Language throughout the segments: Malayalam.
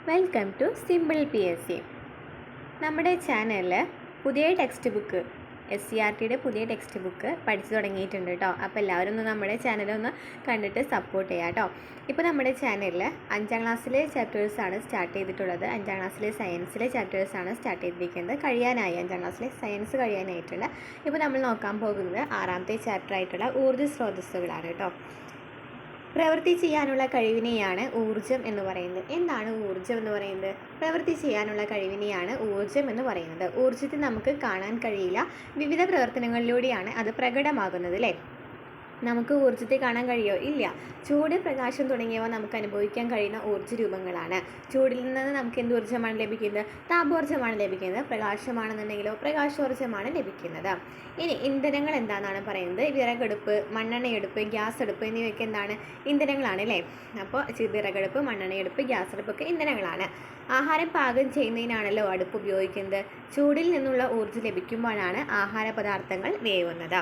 Welcome to simple PSC. നമ്മുടെ ചാനലിൽ പുതിയ ടെക്സ്റ്റ് ബുക്ക് SCERTയുടെ പുതിയ ടെക്സ്റ്റ് ബുക്ക് പഠിച്ചു തുടങ്ങിയിട്ടുണ്ട് കേട്ടോ. അപ്പോൾ എല്ലാവരും ഒന്ന് നമ്മുടെ ചാനലൊന്ന് കണ്ടിട്ട് സപ്പോർട്ട് ചെയ്യാം കേട്ടോ. ഇപ്പോൾ നമ്മുടെ ചാനലിൽ 5ാം ക്ലാസ്സിലെ ചാപ്റ്റേഴ്സാണ് സ്റ്റാർട്ട് ചെയ്തിട്ടുള്ളത്. 5ാം ക്ലാസ്സിലെ സയൻസിലെ ചാപ്റ്റേഴ്സാണ് സ്റ്റാർട്ട് ചെയ്തിരിക്കുന്നത്. കഴിയാനായി 5ാം ക്ലാസ്സിലെ സയൻസ് കഴിയാനായിട്ടുണ്ട്. ഇപ്പോൾ നമ്മൾ നോക്കാൻ പോകുന്നത് 6ാമത്തെ ചാപ്റ്റർ ആയിട്ടുള്ള ഊർജ്ജ സ്രോതസ്സുകളാണ് കേട്ടോ. പ്രവൃത്തി ചെയ്യാനുള്ള കഴിവിനെയാണ് ഊർജ്ജം എന്ന് പറയുന്നത്. എന്താണ് ഊർജ്ജം എന്ന് പറയുന്നത്? പ്രവൃത്തി ചെയ്യാനുള്ള കഴിവിനെയാണ് ഊർജ്ജം എന്ന് പറയുന്നത്. ഊർജ്ജത്തെ നമുക്ക് കാണാൻ കഴിയില്ല, വിവിധ പ്രവർത്തനങ്ങളിലൂടെയാണ് അത് പ്രകടമാകുന്നത് അല്ലേ. നമുക്ക് ഊർജ്ജത്തെ കാണാൻ കഴിയുമോ? ഇല്ല. ചൂട്, പ്രകാശം തുടങ്ങിയവ നമുക്ക് അനുഭവിക്കാൻ കഴിയുന്ന ഊർജ്ജ രൂപങ്ങളാണ്. ചൂടിൽ നിന്ന് നമുക്ക് എന്ത് ഊർജ്ജമാണ് ലഭിക്കുന്നത്? താപോർജ്ജമാണ് ലഭിക്കുന്നത്. പ്രകാശമാണെന്നുണ്ടെങ്കിലോ പ്രകാശോർജ്ജമാണ് ലഭിക്കുന്നത്. ഇനി ഇന്ധനങ്ങൾ എന്താണെന്നാണ് പറയുന്നത്. വിറകടുപ്പ്, മണ്ണെണ്ണയെടുപ്പ്, ഗ്യാസ് അടുപ്പ് എന്നിവയൊക്കെ എന്താണ്? ഇന്ധനങ്ങളാണ് അല്ലേ. അപ്പോൾ വിറകടുപ്പ്, മണ്ണെണ്ണയെടുപ്പ്, ഗ്യാസ് അടുപ്പൊക്കെ ഇന്ധനങ്ങളാണ്. ആഹാരം പാകം ചെയ്യുന്നതിനാണല്ലോ അടുപ്പ് ഉപയോഗിക്കുന്നത്. ചൂടിൽ നിന്നുള്ള ഊർജ്ജം ലഭിക്കുമ്പോഴാണ് ആഹാര പദാർത്ഥങ്ങൾ വേവുന്നത്.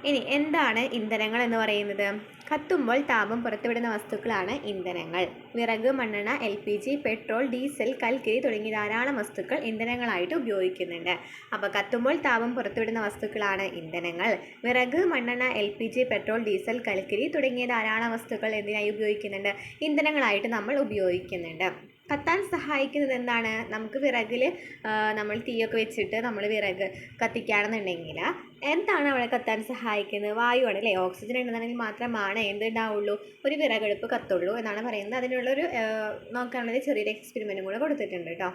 ഇനി എന്താണ് ഇന്ധനങ്ങൾ എന്ന് പറയുന്നത്? കത്തുമ്പോൾ താപം പുറത്തുവിടുന്ന വസ്തുക്കളാണ് ഇന്ധനങ്ങൾ. വിറക്, മണ്ണെണ്ണ, LPG, പെട്രോൾ, ഡീസൽ, കൽക്കരി തുടങ്ങിയ ധാരാളം വസ്തുക്കൾ ഇന്ധനങ്ങളായിട്ട് ഉപയോഗിക്കുന്നുണ്ട്. അപ്പോൾ കത്തുമ്പോൾ താപം പുറത്തുവിടുന്ന വസ്തുക്കളാണ് ഇന്ധനങ്ങൾ. വിറക്, മണ്ണെണ്ണ, LPG, പെട്രോൾ, ഡീസൽ, കൽക്കരി തുടങ്ങിയ ധാരാളം വസ്തുക്കൾ എന്തിനായി ഉപയോഗിക്കുന്നുണ്ട്? ഇന്ധനങ്ങളായിട്ട് നമ്മൾ ഉപയോഗിക്കുന്നുണ്ട്. കത്താൻ സഹായിക്കുന്നത് എന്താണ്? നമുക്ക് വിറകിൽ നമ്മൾ തീയൊക്കെ വെച്ചിട്ട് നമ്മൾ വിറക് കത്തിക്കുകയാണെന്നുണ്ടെങ്കിൽ എന്താണ് അവിടെ കത്താൻ സഹായിക്കുന്നത്? വായുവാണ് അല്ലേ. ഓക്സിജൻ ഉണ്ടെന്നുണ്ടെങ്കിൽ മാത്രമാണ് എന്തുണ്ടാവുള്ളൂ? ഒരു വിറകടുപ്പ് കത്തുള്ളൂ എന്നാണ് പറയുന്നത്. അതിനുള്ളൊരു നോക്കാനുള്ളൊരു ചെറിയൊരു എക്സ്പെരിമെൻറ്റും കൂടെ കൊടുത്തിട്ടുണ്ട് കേട്ടോ.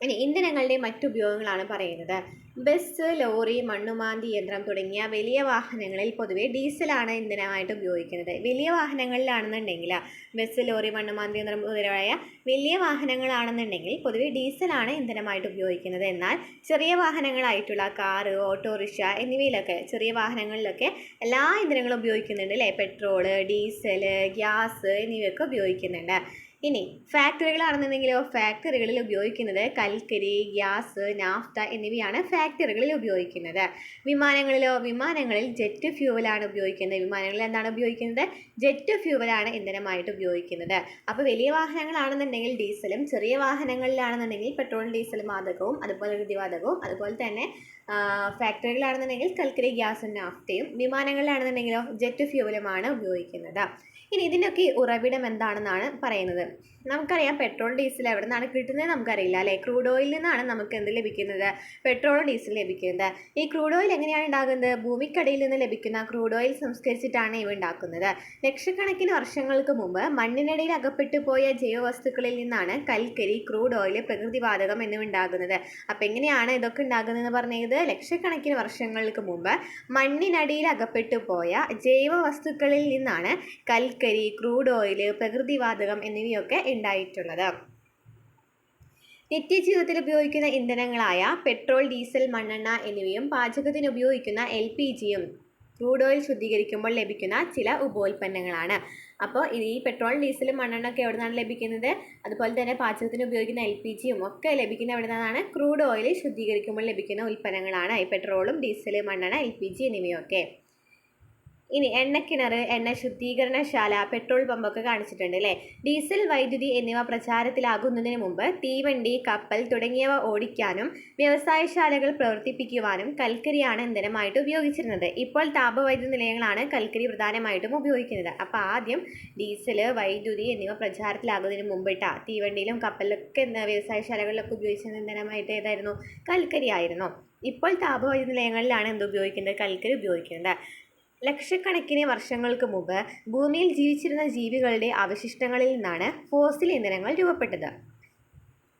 ഇനി ഇന്ധനങ്ങളുടെ മറ്റുപയോഗങ്ങളാണ് പറയുന്നത്. ബസ്, ലോറി, മണ്ണുമാന്തി യന്ത്രം തുടങ്ങിയ വലിയ വാഹനങ്ങളിൽ പൊതുവെ ഡീസലാണ് ഇന്ധനമായിട്ട് ഉപയോഗിക്കുന്നത്. വലിയ വാഹനങ്ങളിലാണെന്നുണ്ടെങ്കിൽ ബസ്, ലോറി, മണ്ണുമാന്തി യന്ത്രം മുതലായ വലിയ വാഹനങ്ങളാണെന്നുണ്ടെങ്കിൽ പൊതുവെ ഡീസലാണ് ഇന്ധനമായിട്ട് ഉപയോഗിക്കുന്നത്. എന്നാൽ ചെറിയ വാഹനങ്ങളായിട്ടുള്ള കാറ്, ഓട്ടോറിക്ഷ എന്നിവയിലൊക്കെ ചെറിയ വാഹനങ്ങളിലൊക്കെ എല്ലാ ഇന്ധനങ്ങളും ഉപയോഗിക്കുന്നുണ്ട് അല്ലേ. പെട്രോള്, ഡീസൽ, ഗ്യാസ് എന്നിവയൊക്കെ ഉപയോഗിക്കുന്നുണ്ട്. ഇനി ഫാക്ടറികളാണെന്നുണ്ടെങ്കിലോ ഫാക്ടറികളിൽ ഉപയോഗിക്കുന്നത് കൽക്കരി, ഗ്യാസ്, നാഫ്ത എന്നിവയാണ് ഫാക്ടറികളിൽ ഉപയോഗിക്കുന്നത്. വിമാനങ്ങളിൽ ജെറ്റ് ഫ്യൂവലാണ് ഉപയോഗിക്കുന്നത്. വിമാനങ്ങളിൽ എന്താണ് ഉപയോഗിക്കുന്നത്? ജെറ്റ് ഫ്യൂവലാണ് ഇന്ധനമായിട്ട് ഉപയോഗിക്കുന്നത്. അപ്പോൾ വലിയ വാഹനങ്ങളാണെന്നുണ്ടെങ്കിൽ ഡീസലും, ചെറിയ വാഹനങ്ങളിലാണെന്നുണ്ടെങ്കിൽ പെട്രോളും ഡീസലും വാതകവും അതുപോലെ ദ്വിവാതകവും, അതുപോലെ തന്നെ ഫാക്ടറികളാണെന്നുണ്ടെങ്കിൽ കൽക്കരി, ഗ്യാസും നാഫ്തയും, വിമാനങ്ങളിലാണെന്നുണ്ടെങ്കിലോ ജെറ്റ് ഫ്യൂവലുമാണ് ഉപയോഗിക്കുന്നത്. ഇനി ഇതിൻ്റെയൊക്കെ ഉറവിടം എന്താണെന്നാണ് പറയുന്നത്. നമുക്കറിയാം പെട്രോൾ, ഡീസൽ എവിടെ നിന്നാണ് കിട്ടുന്നത് നമുക്കറിയില്ല അല്ലേ. ക്രൂഡ് ഓയിലിൽ നിന്നാണ് നമുക്ക് എന്ത് ലഭിക്കുന്നത്? പെട്രോളും ഡീസലും ലഭിക്കുന്നത്. ഈ ക്രൂഡ് ഓയിൽ എങ്ങനെയാണ് ഉണ്ടാകുന്നത്? ഭൂമിക്കടിയിൽ നിന്ന് ലഭിക്കുന്ന ക്രൂഡ് ഓയിൽ സംസ്കരിച്ചിട്ടാണ് ഇവ ഉണ്ടാക്കുന്നത്. ലക്ഷക്കണക്കിന് വർഷങ്ങൾക്ക് മുമ്പ് മണ്ണിനടിയിൽ അകപ്പെട്ടു പോയ ജൈവവസ്തുക്കളിൽ നിന്നാണ് കൽക്കരി, ക്രൂഡ് ഓയിൽ, പ്രകൃതിവാതകം എന്നിവ ഉണ്ടാകുന്നത്. അപ്പം എങ്ങനെയാണ് ഇതൊക്കെ ഉണ്ടാകുന്നതെന്ന് പറഞ്ഞത്? ലക്ഷക്കണക്കിന് വർഷങ്ങൾക്ക് മുമ്പ് മണ്ണിനടിയിൽ അകപ്പെട്ടു പോയ ജൈവവസ്തുക്കളിൽ നിന്നാണ് കൽക്കരി, ക്രൂഡ് ഓയിൽ, പ്രകൃതിവാതകം എന്നിവയൊക്കെ ഉണ്ടായിട്ടുള്ളത്. നിത്യജീവിതത്തിൽ ഉപയോഗിക്കുന്ന ഇന്ധനങ്ങളായ പെട്രോൾ, ഡീസൽ, മണ്ണെണ്ണ എന്നിവയും പാചകത്തിന് ഉപയോഗിക്കുന്ന LPGയും ക്രൂഡ് ഓയിൽ ശുദ്ധീകരിക്കുമ്പോൾ ലഭിക്കുന്ന ചില ഉപോൽപ്പന്നങ്ങളാണ്. അപ്പോൾ ഈ പെട്രോൾ, ഡീസലും മണ്ണെണ്ണ ഒക്കെ എവിടെ നിന്നാണ് ലഭിക്കുന്നത്? അതുപോലെ തന്നെ പാചകത്തിന് ഉപയോഗിക്കുന്ന LPGയും ഒക്കെ ലഭിക്കുന്ന എവിടെ നിന്നാണ്? ക്രൂഡ് ഓയിൽ ശുദ്ധീകരിക്കുമ്പോൾ ലഭിക്കുന്ന ഉൽപ്പന്നങ്ങളാണ് ഈ പെട്രോളും, ഡീസൽ, മണ്ണെണ്ണ, LPG എന്നിവയൊക്കെ. ഇനി എണ്ണക്കിണർ, എണ്ണ ശുദ്ധീകരണശാല, പെട്രോൾ പമ്പൊക്കെ കാണിച്ചിട്ടുണ്ട് അല്ലേ. ഡീസൽ, വൈദ്യുതി എന്നിവ പ്രചാരത്തിലാകുന്നതിന് മുമ്പ് തീവണ്ടി, കപ്പൽ തുടങ്ങിയവ ഓടിക്കാനും വ്യവസായശാലകൾ പ്രവർത്തിപ്പിക്കുവാനും കൽക്കരിയാണ് ഇന്ധനമായിട്ട് ഉപയോഗിച്ചിരുന്നത്. ഇപ്പോൾ താപവൈദ്യുത നിലയങ്ങളാണ് കൽക്കരി പ്രധാനമായിട്ടും ഉപയോഗിക്കുന്നത്. അപ്പോൾ ആദ്യം ഡീസൽ, വൈദ്യുതി എന്നിവ പ്രചാരത്തിലാകുന്നതിന് മുമ്പിട്ട തീവണ്ടിയിലും കപ്പലിലൊക്കെ വ്യവസായശാലകളിലൊക്കെ ഉപയോഗിച്ചിരുന്ന ഇന്ധനമായിട്ട് ഏതായിരുന്നു? കൽക്കരി ആയിരുന്നു. ഇപ്പോൾ താപവൈദ്യുത നിലയങ്ങളിലാണ് എന്ത് ഉപയോഗിക്കുന്നത്? കൽക്കരി ഉപയോഗിക്കുന്നത്. ലക്ഷക്കണക്കിന് വർഷങ്ങൾക്ക് മുമ്പ് ഭൂമിയിൽ ജീവിച്ചിരുന്ന ജീവികളുടെ അവശിഷ്ടങ്ങളിൽ നിന്നാണ് ഫോസിൽ ഇന്ധനങ്ങൾ രൂപപ്പെട്ടത്.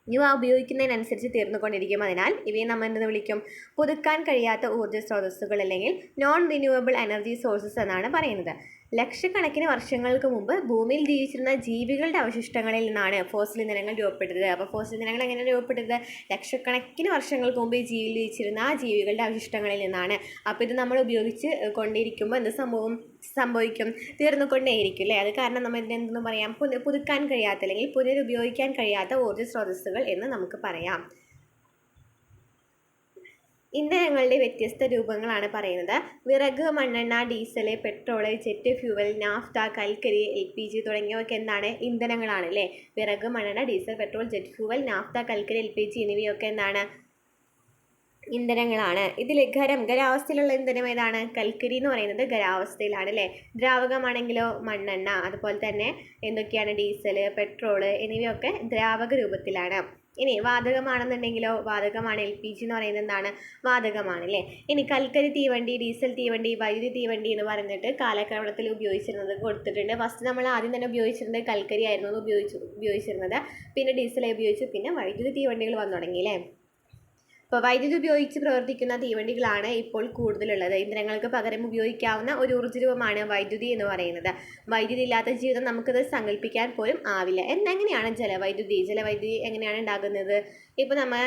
ഇവ ഉപയോഗിക്കുന്നതിനനുസരിച്ച് തീർന്നുകൊണ്ടിരിക്കും. അതിനാൽ ഇവയെ നമ്മൾ എന്തെന്ന് വിളിക്കും? പുതുക്കാൻ കഴിയാത്ത ഊർജ്ജ സ്രോതസ്സുകൾ അല്ലെങ്കിൽ നോൺ റിന്യൂവബിൾ എനർജി സോഴ്സസ് എന്നാണ് പറയുന്നത്. ലക്ഷക്കണക്കിന് വർഷങ്ങൾക്ക് മുമ്പ് ഭൂമിയിൽ ജീവിച്ചിരുന്ന ജീവികളുടെ അവശിഷ്ടങ്ങളിൽ നിന്നാണ് ഫോസിൽ ഇന്ധനങ്ങൾ രൂപപ്പെട്ടത്. അപ്പോൾ ഫോസിൽ ഇന്ധനങ്ങൾ എങ്ങനെയാണ് രൂപപ്പെട്ടത്? ലക്ഷക്കണക്കിന് വർഷങ്ങൾക്ക് മുമ്പ് ജീവിച്ചിരുന്ന ആ ജീവികളുടെ അവശിഷ്ടങ്ങളിൽ നിന്നാണ്. അപ്പോൾ ഇത് നമ്മൾ ഉപയോഗിച്ച് കൊണ്ടിരിക്കുമ്പോൾ എന്ത് സംഭവിക്കും? തീർന്നുകൊണ്ടേയിരിക്കും അല്ലേ. അത് കാരണം നമ്മൾ എന്തെന്ന് പറയാം? പുതുക്കാൻ കഴിയാത്ത അല്ലെങ്കിൽ പുനരുപയോഗിക്കാൻ കഴിയാത്ത ഊർജ്ജ സ്രോതസ്സുകൾ എന്ന് നമുക്ക് പറയാം. ഇന്ധനങ്ങളുടെ വ്യത്യസ്ത രൂപങ്ങളാണ് പറയുന്നത്. വിറക്, മണ്ണെണ്ണ, diesel, petrol, jet fuel, naphtha, കൽക്കരി, LPG തുടങ്ങിയവയൊക്കെ എന്താണ്? ഇന്ധനങ്ങളാണ് അല്ലേ. വിറക്, മണ്ണെണ്ണ, diesel, petrol, jet fuel, naphtha, കൽക്കരി, LPG എന്നിവയൊക്കെ എന്താണ്? ഇന്ധനങ്ങളാണ്. ഇതിൽ ഖരാവസ്ഥയിലുള്ള ഇന്ധനം ഏതാണ്? കൽക്കരി എന്ന് പറയുന്നത് ഖരാവസ്ഥയിലാണ് അല്ലേ. ദ്രാവകമാണെങ്കിലോ മണ്ണെണ്ണ, അതുപോലെ തന്നെ എന്തൊക്കെയാണ്? ഡീസൽ, പെട്രോള് എന്നിവയൊക്കെ ദ്രാവക രൂപത്തിലാണ്. ഇനി വാതകമാണെന്നുണ്ടെങ്കിലോ വാതകമാണ്. LPG എന്ന് പറയുന്നത് എന്താണ്? വാതകമാണ് അല്ലേ. ഇനി കൽക്കരി തീവണ്ടി, ഡീസൽ തീവണ്ടി, വൈദ്യുതി തീവണ്ടി എന്ന് പറഞ്ഞിട്ട് കാലക്രമത്തിൽ ഉപയോഗിച്ചിരുന്നത് കൊടുത്തിട്ടുണ്ട്. ഫസ്റ്റ് നമ്മൾ ആദ്യം തന്നെ ഉപയോഗിച്ചിരുന്നത് കൽക്കരി ആയിരുന്നു ഉപയോഗിച്ചിരുന്നത്. പിന്നെ ഡീസൽ ഉപയോഗിച്ചു. പിന്നെ വൈദ്യുതി തീവണ്ടികൾ വന്നു തുടങ്ങി അല്ലേ. ഇപ്പോൾ വൈദ്യുതി ഉപയോഗിച്ച് പ്രവർത്തിക്കുന്ന തീവണ്ടികളാണ് ഇപ്പോൾ കൂടുതലുള്ളത്. ഇന്ധനങ്ങൾക്ക് പകരം ഉപയോഗിക്കാവുന്ന ഒരു ഊർജ്ജ രൂപമാണ് വൈദ്യുതി എന്ന് പറയുന്നത്. വൈദ്യുതി ഇല്ലാത്ത ജീവിതം നമുക്കത് സങ്കല്പിക്കാൻ പോലും ആവില്ല. എങ്ങനെയാണ് ജലവൈദ്യുതി എങ്ങനെയാണ് ഉണ്ടാകുന്നത്? ഇപ്പോൾ നമ്മൾ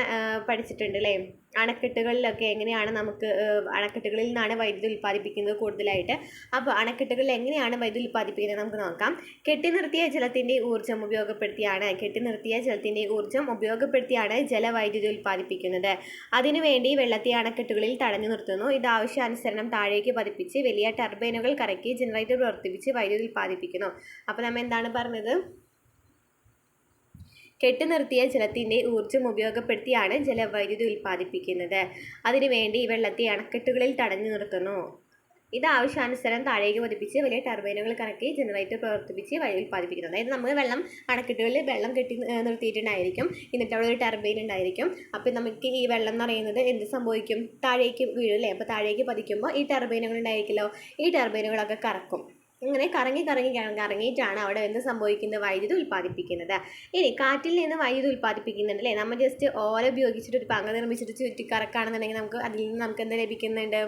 പഠിച്ചിട്ടുണ്ട് അല്ലേ. അണക്കെട്ടുകളിലൊക്കെ എങ്ങനെയാണ് നമുക്ക് അണക്കെട്ടുകളിൽ നിന്നാണ് വൈദ്യുതി ഉൽപ്പാദിപ്പിക്കുന്നത് കൂടുതലായിട്ട്. അപ്പോൾ അണക്കെട്ടുകളിൽ എങ്ങനെയാണ് വൈദ്യുതി ഉൽപ്പാദിപ്പിക്കുന്നത് നമുക്ക് നോക്കാം. കെട്ടി നിർത്തിയ ജലത്തിൻ്റെ ഊർജ്ജം ഉപയോഗപ്പെടുത്തിയാണ് ജലവൈദ്യുതി ഉൽപ്പാദിപ്പിക്കുന്നത്. അതിനുവേണ്ടി വെള്ളത്തെ അണക്കെട്ടുകളിൽ തടഞ്ഞു നിർത്തുന്നു. ഇത് ആവശ്യാനുസരണം താഴേക്ക് പതിപ്പിച്ച് വലിയ ടർബൈനുകൾ കറക്കി ജനറേറ്റർ പ്രവർത്തിപ്പിച്ച് വൈദ്യുതി ഉൽപ്പാദിപ്പിക്കുന്നു. അപ്പോൾ നമ്മൾ എന്താണ് പറഞ്ഞത്? കെട്ടുനിർത്തിയ ജലത്തിൻ്റെ ഊർജ്ജം ഉപയോഗപ്പെടുത്തിയാണ് ജലവൈദ്യുതി ഉൽപ്പാദിപ്പിക്കുന്നത്. അതിനുവേണ്ടി വെള്ളത്തെ അണക്കെട്ടുകളിൽ തടഞ്ഞു നിർത്തുന്നു. ഇത് ആവശ്യാനുസരണം താഴേക്ക് പതിപ്പിച്ച് വലിയ ടർബൈനുകൾ കറക്കി ജനറേറ്റർ പ്രവർത്തിപ്പിച്ച് വൈദ്യുതി ഉൽപ്പാദിപ്പിക്കുന്നത്. അതായത് നമ്മൾ അണക്കെട്ടുകളിൽ വെള്ളം കെട്ടി നിർത്തിയിട്ടുണ്ടായിരിക്കും. എന്നിട്ട് അവിടെ ഒരു ടർബൈൻ ഉണ്ടായിരിക്കും. അപ്പോൾ നമുക്ക് ഈ വെള്ളം എന്ന് പറയുന്നത് എന്ത് സംഭവിക്കും? താഴേക്ക് വീഴും അല്ലേ. അപ്പോൾ താഴേക്ക് പതിക്കുമ്പോൾ ഈ ടർബൈനുകൾ ഉണ്ടായിരിക്കുമല്ലോ. ഈ ടർബൈനുകളൊക്കെ കറക്കും. ഇങ്ങനെ കറങ്ങിയിട്ടാണ് അവിടെ എന്ത് സംഭവിക്കുന്നത്? വൈദ്യുതി ഉൽപ്പാദിപ്പിക്കുന്നത്. ഇനി കാറ്റിൽ നിന്ന് വൈദ്യുതി ഉൽപ്പാദിപ്പിക്കുന്നുണ്ട് അല്ലേ. നമ്മൾ ജസ്റ്റ് ഓല ഉപയോഗിച്ചിട്ട് ഒരു പങ്ക നിർമ്മിച്ചിട്ട് ചുറ്റിക്കറക്കുകയാണെന്നുണ്ടെങ്കിൽ അതിൽ നിന്ന് നമുക്ക് എന്ത് ലഭിക്കുന്നുണ്ട്?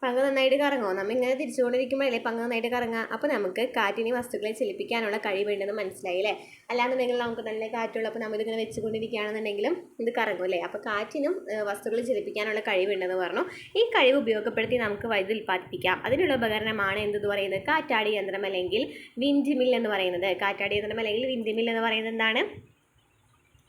പങ്ക് നന്നായിട്ട് കറങ്ങുമോ? നമ്മൾ ഇങ്ങനെ തിരിച്ചുകൊണ്ടിരിക്കുമ്പോഴല്ലേ പങ്ക് നന്നായിട്ട് കറങ്ങുക. അപ്പോൾ നമുക്ക് കാറ്റിനെ വസ്തുക്കളെ ചലിപ്പിക്കാനുള്ള കഴിവുണ്ടെന്ന് മനസ്സിലായി അല്ലേ. അല്ലാന്നുണ്ടെങ്കിൽ നമുക്ക് നല്ല കാറ്റുള്ളപ്പോൾ നമ്മളിതിങ്ങനെ വെച്ചുകൊണ്ടിരിക്കുകയാണെന്നുണ്ടെങ്കിലും ഇത് കറങ്ങും അല്ലേ. അപ്പോൾ കാറ്റിനും വസ്തുക്കളെ ചലിപ്പിക്കാനുള്ള കഴിവുണ്ടെന്ന് പറഞ്ഞു. ഈ കഴിവ് ഉപയോഗപ്പെടുത്തി നമുക്ക് വൈദ്യുതി ഉൽപ്പാദിപ്പിക്കാം. അതിനുള്ള ഉപകരണമാണ് എന്തെന്ന് പറയുന്നത്? കാറ്റാടി യന്ത്രം അല്ലെങ്കിൽ വിൻഡ് മിൽ എന്ന് പറയുന്നത്. കാറ്റാടി യന്ത്രം അല്ലെങ്കിൽ വിൻഡ് മിൽ എന്ന് പറയുന്നത് എന്താണ്?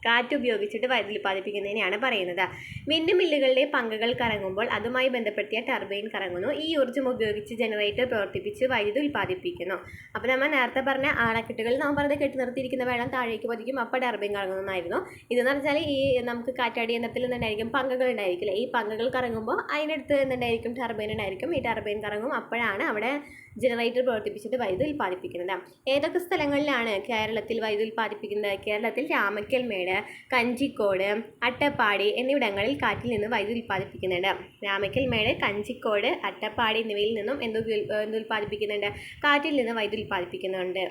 കാറ്റ് ഉപയോഗിച്ചിട്ട് വൈദ്യുതി ഉൽപ്പാദിപ്പിക്കുന്നതിനെയാണ് പറയുന്നത്. വിൻഡ് മില്ലുകളുടെ പങ്കകൾ കറങ്ങുമ്പോൾ അതുമായി ബന്ധപ്പെടുത്തിയ ടർബൈൻ കറങ്ങുന്നു. ഈ ഊർജ്ജം ഉപയോഗിച്ച് ജനറേറ്റർ പ്രവർത്തിപ്പിച്ച് വൈദ്യുതി ഉൽപ്പാദിപ്പിക്കുന്നു. അപ്പോൾ നമ്മൾ നേരത്തെ പറഞ്ഞ അണക്കെട്ടുകളിൽ നമ്മൾ പറഞ്ഞത് കെട്ടി നിർത്തിയിരിക്കുന്ന വെള്ളം താഴേക്ക് പതിക്കും. അപ്പോൾ ടർബൈൻ കറങ്ങുന്നതായിരുന്നു. ഇതെന്ന് പറഞ്ഞാൽ ഈ നമുക്ക് കാറ്റാടി യന്ത്രത്തിൽ നിന്നുണ്ടായിരിക്കും പങ്കകൾ ഉണ്ടായിരിക്കില്ല. ഈ പങ്കകൾ കറങ്ങുമ്പോൾ അതിനടുത്ത് എന്തുണ്ടായിരിക്കും? ടർബൈൻ ഉണ്ടായിരിക്കും. ഈ ടർബൈൻ കറങ്ങും. അപ്പോഴാണ് അവിടെ ജനറേറ്റർ പ്രവർത്തിപ്പിച്ചിട്ട് വൈദ്യുതി ഉൽപ്പാദിപ്പിക്കുന്നത്. ഏതൊക്കെ സ്ഥലങ്ങളിലാണ് കേരളത്തിൽ വൈദ്യുതി ഉൽപ്പാദിപ്പിക്കുന്നത്? കേരളത്തിൽ രാമക്കൽമേട്, കഞ്ചിക്കോട്, അട്ടപ്പാടി എന്നിവിടങ്ങളിൽ കാറ്റിൽ നിന്ന് വൈദ്യുതി ഉൽപ്പാദിപ്പിക്കുന്നുണ്ട്. രാമക്കൽമേട്, കഞ്ചിക്കോട്, അട്ടപ്പാടി എന്നിവയിൽ നിന്നും എന്ത് ഉൽപ്പാദിപ്പിക്കുന്നുണ്ട്? കാറ്റിൽ നിന്ന് വൈദ്യുതി ഉൽപ്പാദിപ്പിക്കുന്നുണ്ട്.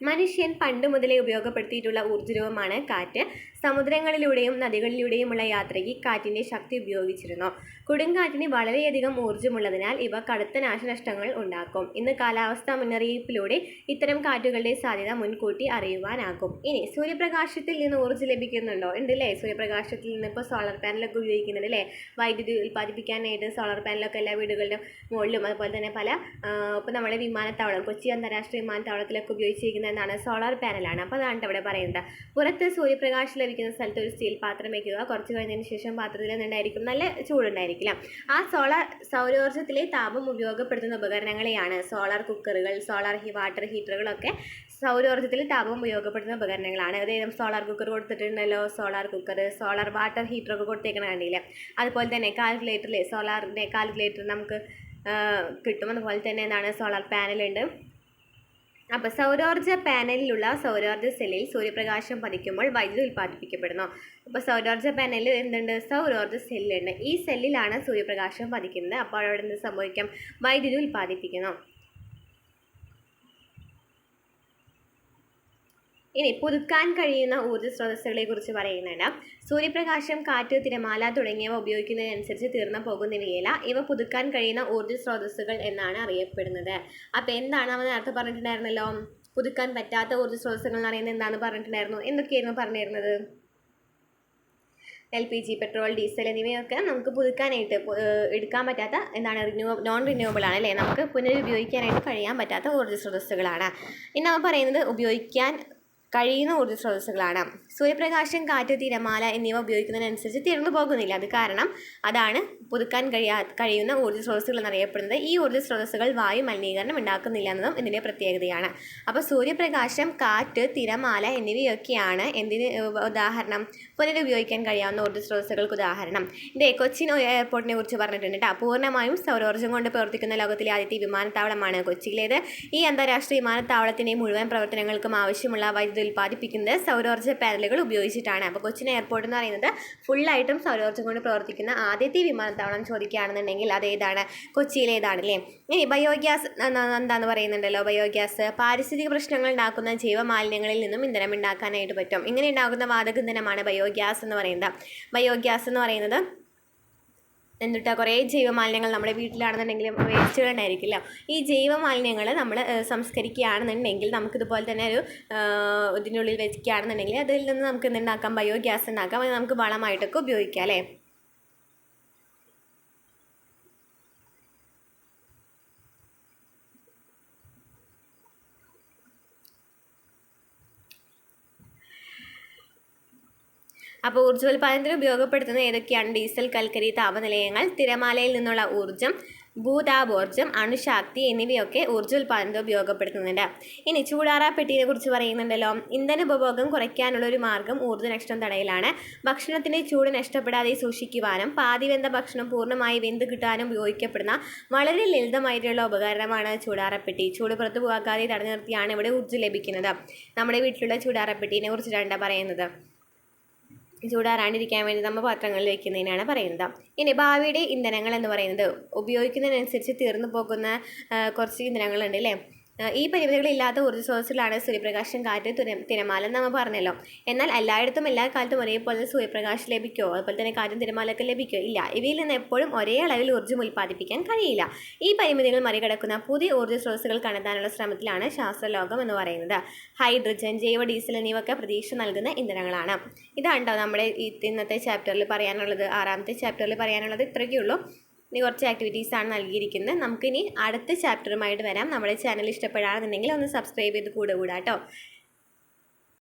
മനുഷ്യൻ പണ്ട് മുതലേ ഉപയോഗപ്പെടുത്തിയിട്ടുള്ള ഊർജ്ജരൂപമാണ് കാറ്റ്. സമുദ്രങ്ങളിലൂടെയും നദികളിലൂടെയുമുള്ള യാത്രയ്ക്ക് കാറ്റിൻ്റെ ശക്തി ഉപയോഗിച്ചിരുന്നു. കൊടുങ്കാറ്റിന് വളരെയധികം ഊർജ്ജമുള്ളതിനാൽ ഇവ കടുത്ത നാശനഷ്ടങ്ങൾ ഉണ്ടാക്കും. ഇന്ന് കാലാവസ്ഥാ മുന്നറിയിപ്പിലൂടെ ഇത്തരം കാറ്റുകളുടെ സാധ്യത മുൻകൂട്ടി അറിയുവാനാകും. ഇനി സൂര്യപ്രകാശത്തിൽ നിന്ന് ഊർജ്ജം ലഭിക്കുന്നുണ്ടോ? ഉണ്ടല്ലേ. സൂര്യപ്രകാശത്തിൽ നിന്ന് ഇപ്പോൾ സോളർ പാനലൊക്കെ ഉപയോഗിക്കുന്നുണ്ട് അല്ലേ. വൈദ്യുതി ഉൽപ്പാദിപ്പിക്കാനായിട്ട് സോളർ പാനലൊക്കെ എല്ലാ വീടുകളുടെ മുകളിലും അതുപോലെ തന്നെ പല ഇപ്പോൾ നമ്മുടെ വിമാനത്താവളം കൊച്ചി അന്താരാഷ്ട്ര വിമാനത്താവളത്തിലൊക്കെ ഉപയോഗിച്ചിരിക്കുന്ന എന്താണ്? സോളാർ പാനലാണ്. അപ്പോൾ അതാണ് ഇവിടെ പറയുന്നത്. പുറത്ത് സൂര്യപ്രകാശം ലഭിക്കുന്ന സ്ഥലത്ത് ഒരു സ്റ്റീൽ പാത്രം വയ്ക്കുക. കുറച്ച് കഴിഞ്ഞതിന് ശേഷം പാത്രത്തിൽ നിന്നുണ്ടായിരിക്കും നല്ല ചൂടുണ്ടായിരിക്കില്ല. ആ സൗരോർജ്ജത്തിലെ താപം ഉപയോഗപ്പെടുത്തുന്ന ഉപകരണങ്ങളെയാണ് സോളാർ കുക്കറുകൾ, സോളാർ വാട്ടർ ഹീറ്ററുകളൊക്കെ സൗരോർജ്ജത്തിൽ താപം ഉപയോഗപ്പെടുത്തുന്ന ഉപകരണങ്ങളാണ്. അതായത് സോളാർ കുക്കർ കൊടുത്തിട്ടുണ്ടല്ലോ. സോളാർ കുക്കർ, സോളാർ വാട്ടർ ഹീറ്ററൊക്കെ കൊടുത്തേക്കണ കണ്ടില്ലേ. അതുപോലെ തന്നെ കാൽക്കുലേറ്ററിലെ സോളാറിൻ്റെ കാൽക്കുലേറ്റർ നമുക്ക് കിട്ടും. അതുപോലെ തന്നെ എന്താണ്? സോളാർ പാനലുണ്ട്. അപ്പോൾ സൗരോർജ്ജ പാനലിലുള്ള സൗരോർജ്ജ സെല്ലിൽ സൂര്യപ്രകാശം പതിക്കുമ്പോൾ വൈദ്യുതി ഉൽപ്പാദിപ്പിക്കപ്പെടുന്നു. അപ്പോൾ സൗരോർജ്ജ പാനലിൽ എന്തുണ്ട്? സൗരോർജ്ജ സെല്ലുണ്ട്. ഈ സെല്ലിലാണ് സൂര്യപ്രകാശം പതിക്കുന്നത്. അപ്പോൾ അവിടെ എന്ത് സംഭവിക്കാം? വൈദ്യുതി ഉൽപ്പാദിപ്പിക്കുന്നു. ഇനി പുതുക്കാൻ കഴിയുന്ന ഊർജ്ജ സ്രോതസ്സുകളെ കുറിച്ച് പറയുന്നുണ്ട്. സൂര്യപ്രകാശം, കാറ്റ്, തിരമാല തുടങ്ങിയവ ഉപയോഗിക്കുന്നതിനനുസരിച്ച് തീർന്നു പോകുന്നവയല്ല. ഇവ പുതുക്കാൻ കഴിയുന്ന ഊർജ്ജ സ്രോതസ്സുകൾ എന്നാണ് അറിയപ്പെടുന്നത്. അപ്പോൾ എന്താണ് നമ്മൾ നേരത്തെ പറഞ്ഞിട്ടുണ്ടായിരുന്നല്ലോ? പുതുക്കാൻ പറ്റാത്ത ഊർജ്ജ സ്രോതസ്സുകൾ എന്ന് പറയുന്നത് എന്താണെന്ന് പറഞ്ഞിട്ടുണ്ടായിരുന്നു. എന്തൊക്കെയായിരുന്നു പറഞ്ഞിരുന്നത്? LPG, പെട്രോൾ, ഡീസൽ എന്നിവയൊക്കെ നമുക്ക് പുതുക്കാനായിട്ട് എടുക്കാൻ പറ്റാത്ത എന്താണ്? നോൺ റിന്യൂവബിൾ ആണ് അല്ലേ. നമുക്ക് പുനരുപയോഗിക്കാനായിട്ട് കഴിയാൻ പറ്റാത്ത ഊർജ്ജ സ്രോതസ്സുകളാണ്. ഇനി നമ്മൾ പറയുന്നത് ഉപയോഗിക്കാൻ കഴിയുന്ന ഊർജ്ജ സ്രോതസ്സുകളാണ്. സൂര്യപ്രകാശം, കാറ്റ്, തിരമാല എന്നിവ ഉപയോഗിക്കുന്നതിനനുസരിച്ച് തീർന്നു പോകുന്നില്ല. അത് കാരണം അതാണ് പുതുക്കാൻ കഴിയുന്ന ഊർജ്ജ സ്രോതസ്സുകൾ എന്നറിയപ്പെടുന്നത്. ഈ ഊർജ്ജ സ്രോതസ്സുകൾ വായു മലിനീകരണം ഉണ്ടാക്കുന്നില്ല എന്നതും ഇതിൻ്റെ പ്രത്യേകതയാണ്. അപ്പോൾ സൂര്യപ്രകാശം, കാറ്റ്, തിരമാല എന്നിവയൊക്കെയാണ് എന്തിന് ഉദാഹരണം? പുനരുപയോഗിക്കാൻ കഴിയാവുന്ന ഊർജ്ജ സ്രോതസ്സുകൾക്ക് ഉദാഹരണം. ഇതേ കൊച്ചിൻ എയർപോർട്ടിനെ കുറിച്ച് പറഞ്ഞിട്ടുണ്ട് കേട്ടോ. പൂർണ്ണമായും സൗരോർജ്ജം കൊണ്ട് പ്രവർത്തിക്കുന്ന ലോകത്തിലെ ആദ്യത്തെ വിമാനത്താവളമാണ് കൊച്ചിയിലേത്. ഈ അന്താരാഷ്ട്ര വിമാനത്താവളത്തിൻ്റെ മുഴുവൻ പ്രവർത്തനങ്ങൾക്കും ആവശ്യമുള്ള വൈദ്യുതി ഉൽപ്പാദിപ്പിക്കുന്നത് സൗരോർജ്ജ പാനലുകൾ ഉപയോഗിച്ചിട്ടാണ്. അപ്പോൾ കൊച്ചിൻ എയർപോർട്ട് എന്ന് പറയുന്നത് ഫുള്ളായിട്ടും സൗരോർജ്ജം കൊണ്ട് പ്രവർത്തിക്കുന്ന ആദ്യത്തെ വിമാനത്താവളം ചോദിക്കുകയാണെന്നുണ്ടെങ്കിൽ അതേതാണ്? കൊച്ചിയിലേതാണ് അല്ലേ. ഇനി ബയോഗ്യാസ് എന്താന്ന് പറയുന്നുണ്ടല്ലോ. ബയോഗ്യാസ് പാരിസ്ഥിതിക പ്രശ്നങ്ങൾ ഉണ്ടാക്കുന്ന ജൈവമാലിന്യങ്ങളിൽ നിന്നും ഇന്ധനം ഉണ്ടാക്കാനായിട്ട് പറ്റും. ഇങ്ങനെ ഉണ്ടാകുന്ന വാതക ഇന്ധനമാണ് ബയോഗ്യാസ് എന്ന് പറയുന്നത്. ബയോഗ്യാസ് എന്ന് പറയുന്നത് എന്നിട്ട് കുറേ ജൈവമാലിന്യങ്ങൾ നമ്മുടെ വീട്ടിലാണെന്നുണ്ടെങ്കിലും വേസ്റ്റുകൾ ഉണ്ടായിരിക്കില്ല. ഈ ജൈവമാലിന്യങ്ങൾ നമ്മൾ സംസ്കരിക്കുകയാണെന്നുണ്ടെങ്കിൽ നമുക്കിതുപോലെ തന്നെ ഒരു ഇതിനുള്ളിൽ വെക്കുകയാണെന്നുണ്ടെങ്കിൽ അതിൽ നിന്ന് നമുക്ക് എന്തുണ്ടാക്കാം? ബയോഗ്യാസ് ഉണ്ടാക്കാം. അത് നമുക്ക് വളമായിട്ടൊക്കെ ഉപയോഗിക്കാം അല്ലേ. അപ്പോൾ ഊർജ്ജോൽപാദനത്തിന് ഉപയോഗപ്പെടുത്തുന്ന ഏതൊക്കെയാണ്? ഡീസൽ, കൽക്കരി, താപനിലയങ്ങൾ, തിരമാലയിൽ നിന്നുള്ള ഊർജ്ജം, ഭൂതാപോർജ്ജം, അണുശക്തി എന്നിവയൊക്കെ ഊർജ്ജോൽപാദനത്തിന് ഉപയോഗപ്പെടുത്തുന്നുണ്ട്. ഇനി ചൂടാറാപ്പെട്ടിയെ കുറിച്ച് പറയുന്നുണ്ടല്ലോ. ഇന്ധന ഉപഭോഗം കുറയ്ക്കാനുള്ള ഒരു മാർഗ്ഗം ഊർജ്ജ നഷ്ടം തടയലാണ്. ഭക്ഷണത്തിൻ്റെ ചൂട് നഷ്ടപ്പെടാതെ സൂക്ഷിക്കുവാനും പാതിവെന്ത ഭക്ഷണം പൂർണ്ണമായി വെന്ത് കിട്ടാനും ഉപയോഗിക്കപ്പെടുന്ന വളരെ ലളിതമായിട്ടുള്ള ഉപകരണമാണ് ചൂടാറപ്പെട്ടി. ചൂട് പുറത്തു പോകാതെ തടഞ്ഞു നിർത്തിയാണ് ഇവിടെ ഊർജ്ജം ലഭിക്കുന്നത്. നമ്മുടെ വീട്ടിലുള്ള ചൂടാറപ്പെട്ടിനെ കുറിച്ചിട്ടാണ് പറയുന്നത്. ചൂടാറാണ്ടിരിക്കാൻ വേണ്ടി നമ്മൾ പാത്രങ്ങളിൽ വയ്ക്കുന്നതിനാണ് പറയുന്നത്. ഇനി ഭാവിയുടെ ഇന്ധനങ്ങൾ എന്ന് പറയുന്നത് ഉപയോഗിക്കുന്നതിനനുസരിച്ച് തീർന്നു പോകുന്ന കുറച്ച് ഇന്ധനങ്ങളുണ്ട് അല്ലേ. ഈ പരിമിതികളില്ലാത്ത ഊർജ്ജ സ്രോതസ്സുകളാണ് സൂര്യപ്രകാശം, കാറ്റ്, തിരമാല എന്ന് നമ്മൾ പറഞ്ഞല്ലോ. എന്നാൽ എല്ലായിടത്തും എല്ലാ കാലത്തും ഒരേപോലെ സൂര്യപ്രകാശം ലഭിക്കുമോ? അതുപോലെ തന്നെ കാറ്റും തിരമാലയൊക്കെ ലഭിക്കുമോ? ഇല്ല. ഇവയിൽ നിന്ന് എപ്പോഴും ഒരേ അളവിൽ ഊർജ്ജം ഉൽപ്പാദിപ്പിക്കാൻ കഴിയില്ല. ഈ പരിമിതികൾ മറികടക്കുന്ന പുതിയ ഊർജ്ജ സ്രോതസ്സുകൾ കണ്ടെത്താനുള്ള ശ്രമത്തിലാണ് ശാസ്ത്രലോകം എന്ന് പറയുന്നത്. ഹൈഡ്രജൻ, ജൈവ ഡീസൽ എന്നിവയൊക്കെ പ്രതീക്ഷ നൽകുന്ന ഇന്ധനങ്ങളാണ്. ഇതാണ്ടോ നമ്മുടെ ഇന്നത്തെ ചാപ്റ്ററിൽ പറയാനുള്ളത്. 6ാമത്തെ ചാപ്റ്ററിൽ പറയാനുള്ളത് ഇത്രയൊക്കെ ഉള്ളൂ. ഇനി കുറച്ച് ആക്ടിവിറ്റീസാണ് നൽകിയിരിക്കുന്നത്. നമുക്കിനി അടുത്ത ചാപ്റ്ററുമായിട്ട് വരാം. നമ്മുടെ ചാനൽ ഇഷ്ടപ്പെടാണെന്നുണ്ടെങ്കിൽ ഒന്ന് സബ്സ്ക്രൈബ് ചെയ്ത് കൂടെ കൂടാം കേട്ടോ.